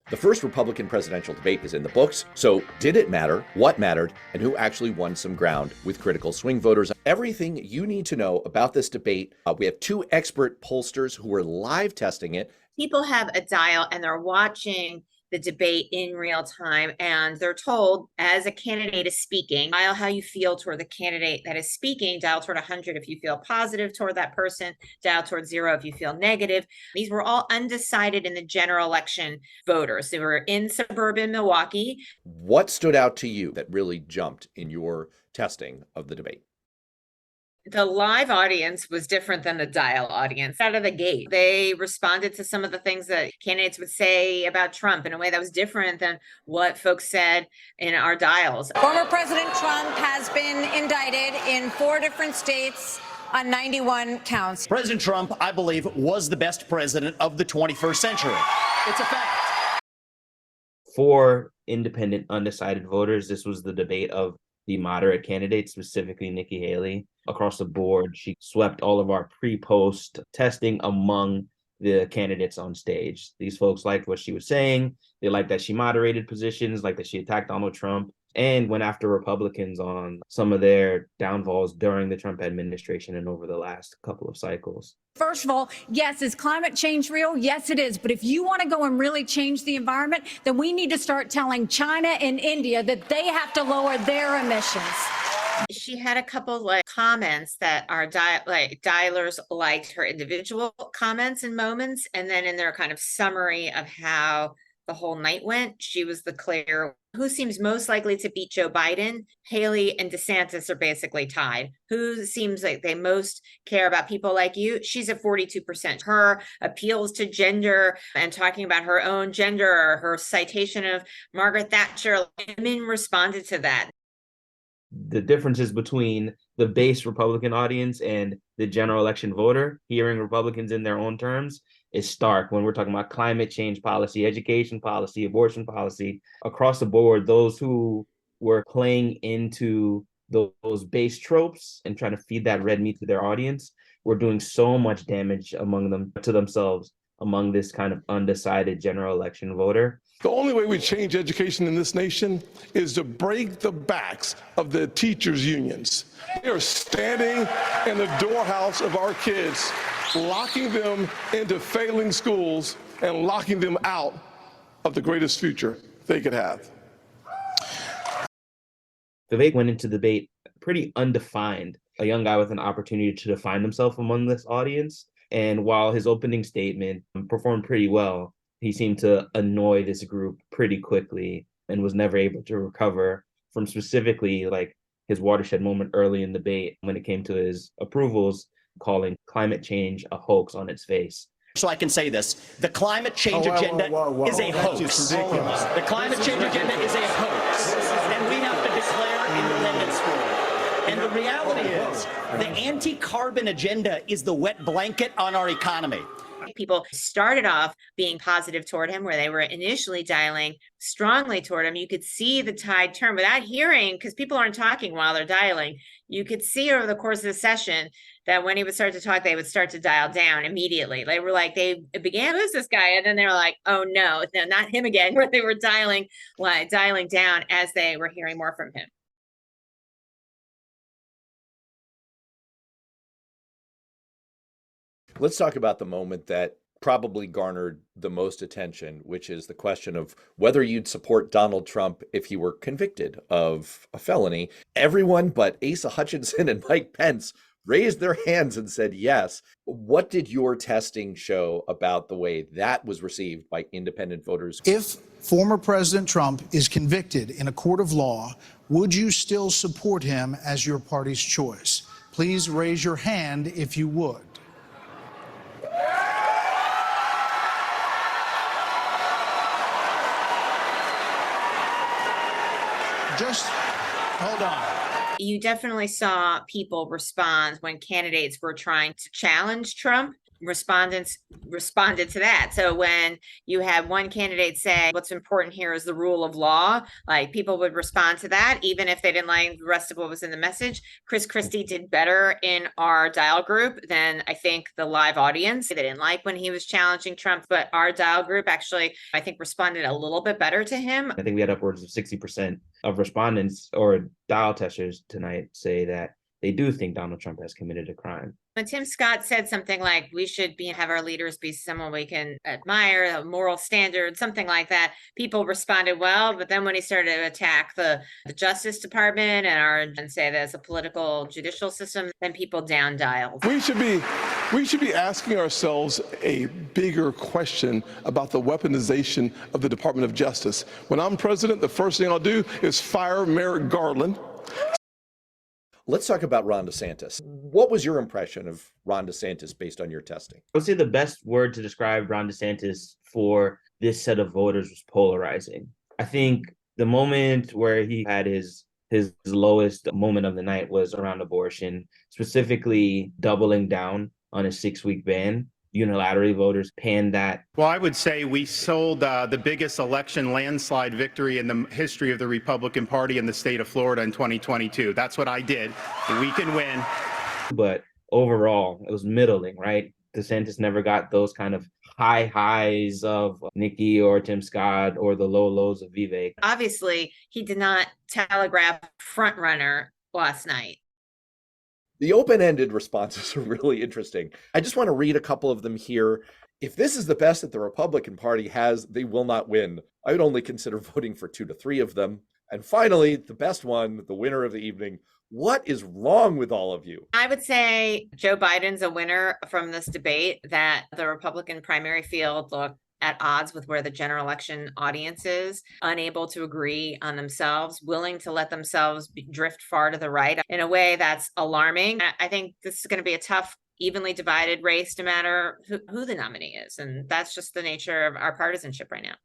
The first Republican presidential debate is in the books. So did it matter? What mattered? And who actually won some ground with critical swing voters? Everything you need to know about this debate. We have two expert pollsters who are live testing it. People have a dial and they're watching the debate in real time, and they're told as a candidate is speaking, dial how you feel toward the candidate that is speaking, dial toward 100 if you feel positive toward that person, dial toward 0 if you feel negative. These were all undecided in the general election voters. They were in suburban Milwaukee. What stood out to you that really jumped in your testing of the debate? The live audience was different than the dial audience out of the gate. They responded to some of the things that candidates would say about Trump in a way that was different than what folks said in our dials. Former President Trump has been indicted in 4 different states on 91 counts. President Trump, I believe, was the best president of the 21st century. It's a fact. For independent, undecided voters, this was the debate of the moderate candidates, specifically Nikki Haley. Across the board, she swept all of our pre-post testing among the candidates on stage. These folks liked what she was saying. They liked that she moderated positions, like that she attacked Donald Trump, and went after Republicans on some of their downfalls during the Trump administration and over the last couple of cycles. First of all, yes, is climate change real? Yes, it is. But if you want to go and really change the environment, then we need to start telling China and India that they have to lower their emissions. She had a couple comments that our dialers liked her individual comments and moments, and then in their kind of summary of how the whole night went, she was the clear who seems most likely to beat Joe Biden. Haley and DeSantis are basically tied. Who seems like they most care about people like you? She's at 42%. Her appeals to gender and talking about her own gender, or her citation of Margaret Thatcher, women responded to that. The differences between the base Republican audience and the general election voter, hearing Republicans in their own terms, is stark when we're talking about climate change policy, education policy, abortion policy. Across the board, those who were playing into those base tropes and trying to feed that red meat to their audience were doing so much damage to themselves among this kind of undecided general election voter. The only way we change education in this nation is to break the backs of the teachers' unions. They are standing in the doorhouse of our kids, locking them into failing schools and locking them out of the greatest future they could have. Vivek went into debate pretty undefined, a young guy with an opportunity to define himself among this audience. And while his opening statement performed pretty well, he seemed to annoy this group pretty quickly and was never able to recover from specifically like his watershed moment early in the debate when it came to his approvals, calling climate change a hoax on its face. So I can say this, the climate change agenda is a hoax. The climate change agenda is a hoax, and we have to declare independence for it. And the reality is, the anti-carbon agenda is the wet blanket on our economy. People started off being positive toward him, where they were initially dialing strongly toward him. You could see the tide turn without hearing, because people aren't talking while they're dialing. You could see over the course of the session that when he would start to talk, they would start to dial down immediately. They were like, they began, who's this guy? And then they were like, oh no, not him again, where they were dialing down as they were hearing more from him. Let's talk about the moment that probably garnered the most attention, which is the question of whether you'd support Donald Trump if he were convicted of a felony. Everyone but Asa Hutchinson and Mike Pence raised their hands and said yes. What did your testing show about the way that was received by independent voters? If former President Trump is convicted in a court of law, would you still support him as your party's choice? Please raise your hand if you would. Just hold on. You definitely saw people respond when candidates were trying to challenge Trump. respondents responded to that. So when you had one candidate say, what's important here is the rule of law, like people would respond to that, even if they didn't like the rest of what was in the message. Chris Christie did better in our dial group than I think the live audience. They didn't like when he was challenging Trump, but our dial group actually, I think, responded a little bit better to him. I think we had upwards of 60% of respondents or dial testers tonight say that they do think Donald Trump has committed a crime. When Tim Scott said something like we should have our leaders be someone we can admire, a moral standard, something like that, people responded well. But then when he started to attack the Justice Department and say there's a political judicial system, then people down dialed. We should be asking ourselves a bigger question about the weaponization of the Department of Justice. When I'm president, the first thing I'll do is fire Merrick Garland. Let's talk about Ron DeSantis. What was your impression of Ron DeSantis based on your testing? I would say the best word to describe Ron DeSantis for this set of voters was polarizing. I think the moment where he had his lowest moment of the night was around abortion, specifically doubling down on a 6-week ban. Unilaterally, voters panned that. Well, I would say we sold the biggest election landslide victory in the history of the Republican Party in the state of Florida in 2022. That's what I did. We can win. But overall, it was middling, right? DeSantis never got those kind of high highs of Nikki or Tim Scott or the low lows of Vivek. Obviously, he did not telegraph front runner last night. The open-ended responses are really interesting. I just want to read a couple of them here. If this is the best that the Republican Party has, they will not win. I would only consider voting for 2 to 3 of them. And finally, the best one, the winner of the evening. What is wrong with all of you? I would say Joe Biden's a winner from this debate, that the Republican primary field looked at odds with where the general election audience is, unable to agree on themselves, willing to let themselves drift far to the right in a way that's alarming. I think this is going to be a tough, evenly divided race, no matter who the nominee is. And that's just the nature of our partisanship right now.